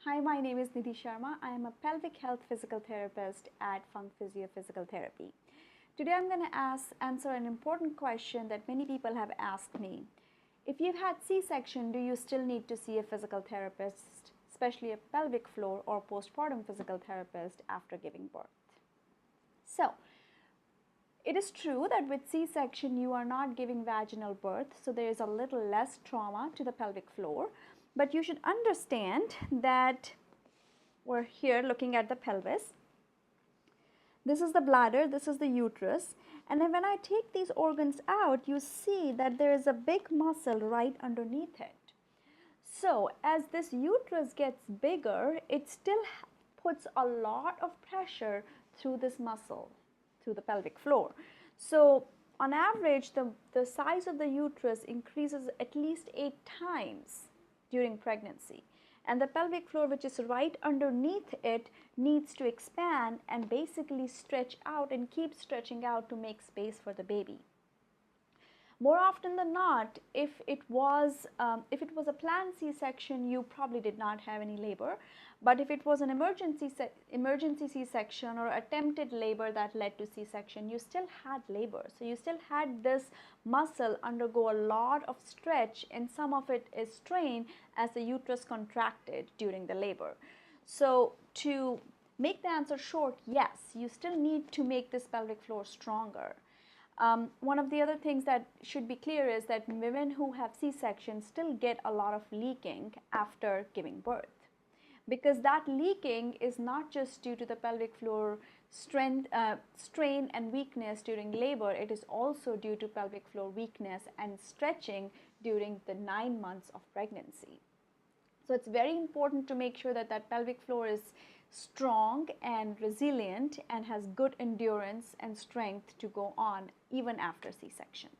Hi, my name is Nidhi Sharma. I am a pelvic health physical therapist at Funk Physio Physical Therapy. Today I'm going to answer an important question that many people have asked me. If you've had C-section, do you still need to see a physical therapist, especially a pelvic floor or postpartum physical therapist after giving birth? So, it is true that with C-section you are not giving vaginal birth, so there is a little less trauma to the pelvic floor. But you should understand that we're here looking at the pelvis. This is the bladder, this is the uterus. And then when I take these organs out, you see that there is a big muscle right underneath it. So as this uterus gets bigger, it still puts a lot of pressure through this muscle, through the pelvic floor. So on average, the size of the uterus increases at least 8 times during pregnancy. And the pelvic floor, which is right underneath it, needs to expand and basically stretch out and keep stretching out to make space for the baby. More often than not, if it was a planned C-section, you probably did not have any labor. But if it was an emergency C-section or attempted labor that led to C-section, you still had labor. So you still had this muscle undergo a lot of stretch, and some of it is strain as the uterus contracted during the labor. So to make the answer short, yes, you still need to make this pelvic floor stronger. One of the other things that should be clear is that women who have C-section still get a lot of leaking after giving birth, because that leaking is not just due to the pelvic floor strain and weakness during labor. It is also due to pelvic floor weakness and stretching during the 9 months of pregnancy. So it's very important to make sure that that pelvic floor is strong and resilient and has good endurance and strength to go on even after C-section.